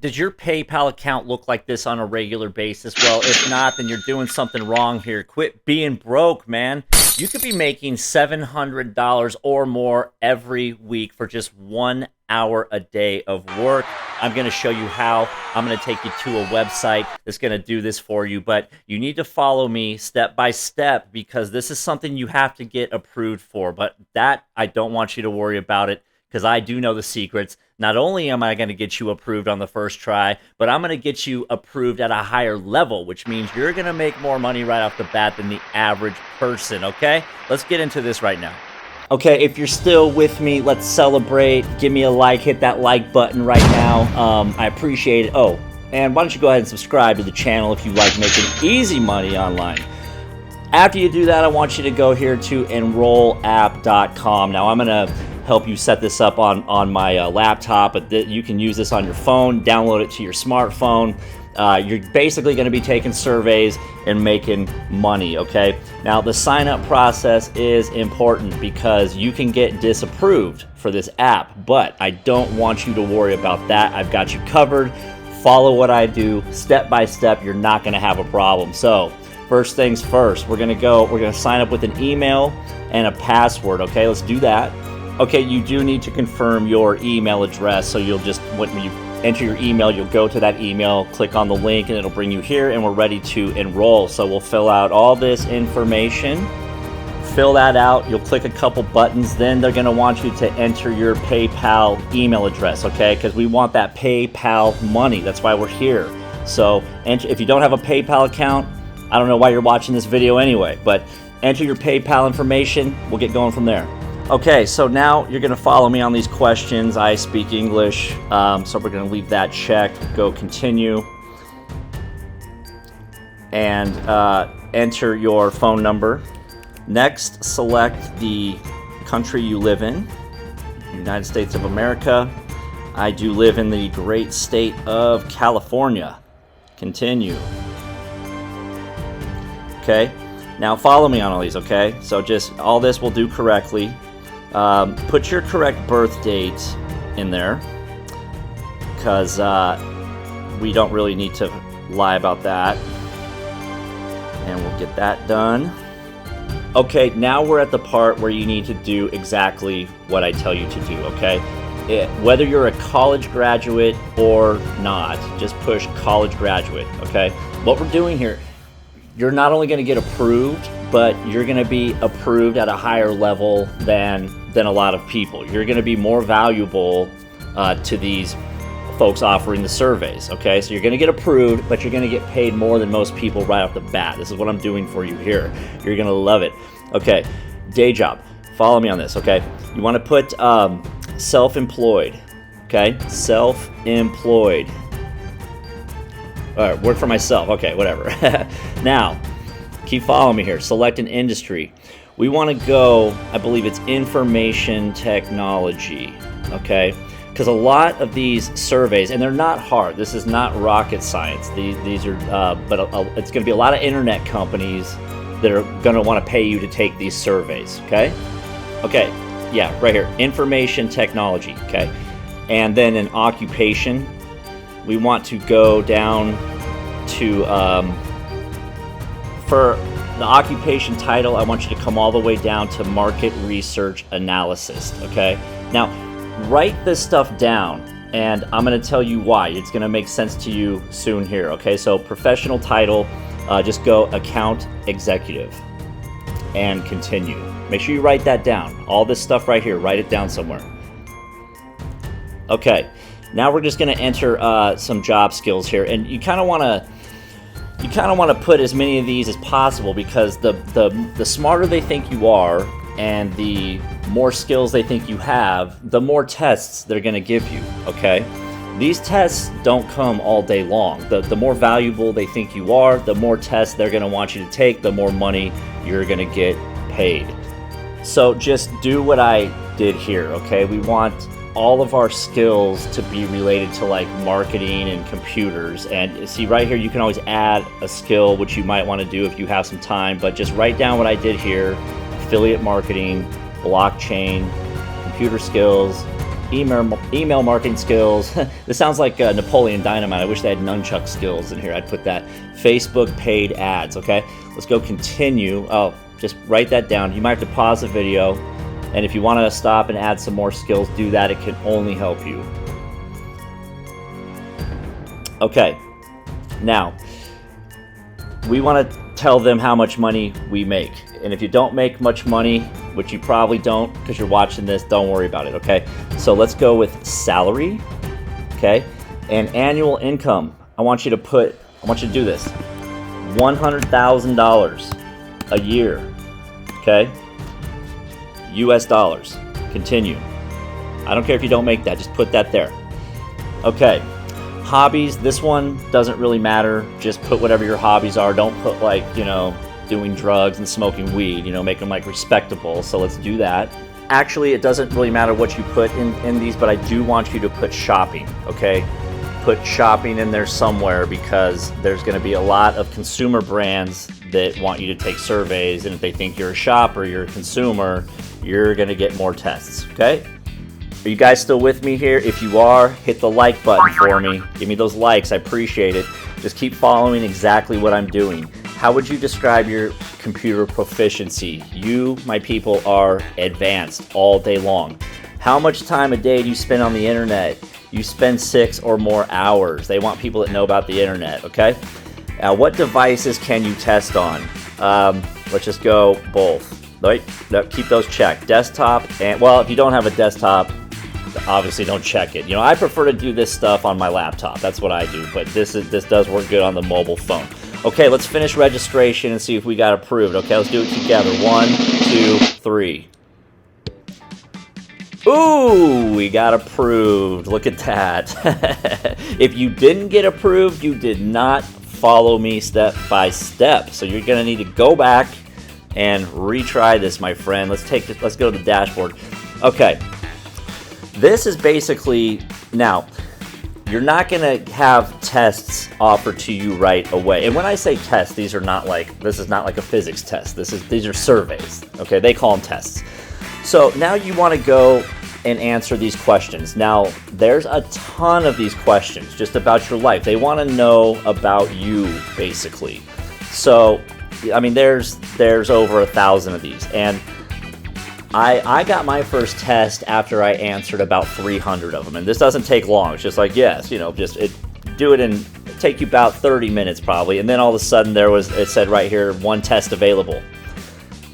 Does your PayPal account look like this on a regular basis? Well, if not, then you're doing something wrong here. Quit being broke, man. You could be making $700 or more every week for just 1 hour a day of work. I'm going to show you how. I'm going to take you to a website that's going to do this for you, but you need to follow me step by step because this is something you have to get approved for. But that, I don't want you to worry about it because I do know the secrets. Not only am I going to get you approved on the first try, but I'm going to get you approved at a higher level, which means you're going to make more money right off the bat than the average person, okay? Let's get into this right now. Okay, if you're still with me, let's celebrate. Give me a like, hit that like button right now. I appreciate it. Oh, and why don't you go ahead and subscribe to the channel if you like making easy money online. After you do that, I want you to go here to enrollapp.com. Now, I'm going to help you set this up on my laptop, but you can use this on your phone, download it to your smartphone. You're basically going to be taking surveys and making money, okay? Now, the sign-up process is important because you can get disapproved for this app, but I don't want you to worry about that. I've got you covered. Follow what I do step by step. You're not going to have a problem. So, first things first, we're going to sign up with an email and a password, okay? Let's do that. Okay, you do need to confirm your email address, so you'll just, when you enter your email, you'll go to that email, click on the link, and it'll bring you here, and we're ready to enroll. So we'll fill out all this information, fill that out, you'll click a couple buttons, then they're gonna want you to enter your PayPal email address, okay? Because we want that PayPal money, that's why we're here. So if you don't have a PayPal account, I don't know why you're watching this video anyway, but enter your PayPal information, we'll get going from there. Okay, so now you're going to follow me on these questions. I speak English, so we're going to leave that checked. Go continue. And enter your phone number. Next, select the country you live in, United States of America. I do live in the great state of California. Continue. Okay, now follow me on all these, okay? So just all this we'll do correctly. Put your correct birth date in there because we don't really need to lie about that, and we'll get that done. Okay, now we're at the part where you need to do exactly what I tell you to do, okay? Whether you're a college graduate or not, just push college graduate, okay? What we're doing here, you're not only going to get approved, but you're going to be approved at a higher level than a lot of people. You're going to be more valuable to these folks offering the surveys, okay? So you're going to get approved, but you're going to get paid more than most people right off the bat. This is what I'm doing for you here. You're going to love it. Okay, day job. Follow me on this, okay? You want to put self-employed, okay? Self-employed. All right, work for myself. Okay, whatever. Now, keep following me here. Select an industry. We want to go, I believe it's information technology, okay? Because a lot of these surveys, and they're not hard. This is not rocket science. These are, it's going to be a lot of internet companies that are going to want to pay you to take these surveys, okay? Okay, yeah, right here, information technology, okay? And then an occupation. We want to go down to, for the occupation title, I want you to come all the way down to market research analysis, okay? Now, write this stuff down, and I'm going to tell you why. It's going to make sense to you soon here, okay? So professional title, just go account executive and continue. Make sure you write that down. All this stuff right here, write it down somewhere. Okay, now we're just going to enter some job skills here, and you kind of want to put as many of these as possible because the smarter they think you are and the more skills they think you have, the more tests they're going to give you, okay? These tests don't come all day long. The more valuable they think you are, the more tests they're going to want you to take, the more money you're going to get paid. So just do what I did here, okay? We want all of our skills to be related to like marketing and computers. And see right here, you can always add a skill which you might want to do if you have some time, but just write down what I did here: affiliate marketing, blockchain, computer skills, email marketing skills. This sounds like Napoleon Dynamite. I wish they had nunchuck skills in here. I'd put that. Facebook paid ads, okay? Let's go continue. Oh, just write that down. You might have to pause the video, and if you want to stop and add some more skills, do that. It can only help you. Okay, now, we want to tell them how much money we make. And if you don't make much money, which you probably don't because you're watching this, don't worry about it, okay? So let's go with salary, okay? And annual income. I want you to do this. $100,000 a year, okay? US dollars. Continue. I don't care if you don't make that, just put that there. Okay. Hobbies, this one doesn't really matter. Just put whatever your hobbies are. Don't put like, you know, doing drugs and smoking weed, you know, make them like respectable. So let's do that. Actually, it doesn't really matter what you put in these, but I do want you to put shopping, okay? Put shopping in there somewhere because there's going to be a lot of consumer brands that want you to take surveys, and if they think you're a shopper, you're a consumer, you're going to get more tests, okay? Are you guys still with me here? If you are, hit the like button for me. Give me those likes. I appreciate it. Just keep following exactly what I'm doing. How would you describe your computer proficiency? You, my people, are advanced all day long. How much time a day do you spend on the internet? You spend 6 or more hours. They want people that know about the internet, okay? Now, what devices can you test on? Let's just go both. Right? Keep those checked. Desktop, and well, if you don't have a desktop, obviously don't check it. You know, I prefer to do this stuff on my laptop. That's what I do, but this does work good on the mobile phone. Okay, let's finish registration and see if we got approved. Okay, let's do it together. 1, 2, 3. Ooh, we got approved. Look at that. If you didn't get approved, you did not follow me step by step. So you're gonna need to go back and retry this, my friend. Let's go to the dashboard. Okay. This is basically, now, you're not going to have tests offered to you right away. And when I say tests, this is not like a physics test. These are surveys, okay? They call them tests. So now you want to go and answer these questions. Now, there's a ton of these questions just about your life. They want to know about you, basically. So, I mean, there's over 1,000 of these. And I got my first test after I answered about 300 of them, and this doesn't take long. It's just like, yes, you know, take you about 30 minutes probably, and then all of a sudden it said right here, 1 test available.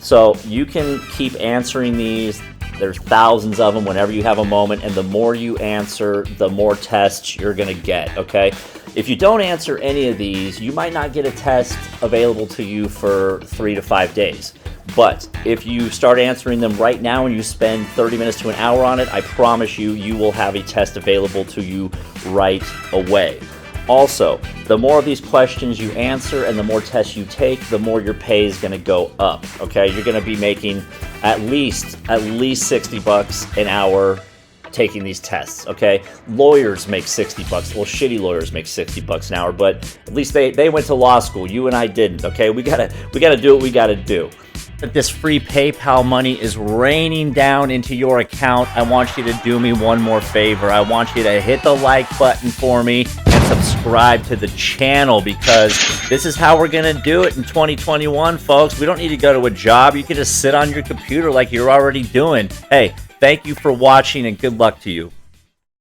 So you can keep answering these. There's thousands of them whenever you have a moment, and the more you answer, the more tests you're gonna get, okay? If you don't answer any of these, you might not get a test available to you for 3 to 5 days. But if you start answering them right now and you spend 30 minutes to an hour on it, I promise you, you will have a test available to you right away. Also, the more of these questions you answer and the more tests you take, the more your pay is going to go up, okay? You're going to be making at least $60 an hour taking these tests, okay? Lawyers make $60. Well, shitty lawyers make $60 an hour, but at least they went to law school. You and I didn't, okay? We gotta do what we gotta do. This free PayPal money is raining down into your account. I want you to do me one more favor. I want you to hit the like button for me and subscribe to the channel, because this is how we're gonna do it in 2021, folks. We don't need to go to a job. You can just sit on your computer like you're already doing. Hey, thank you for watching and good luck to you.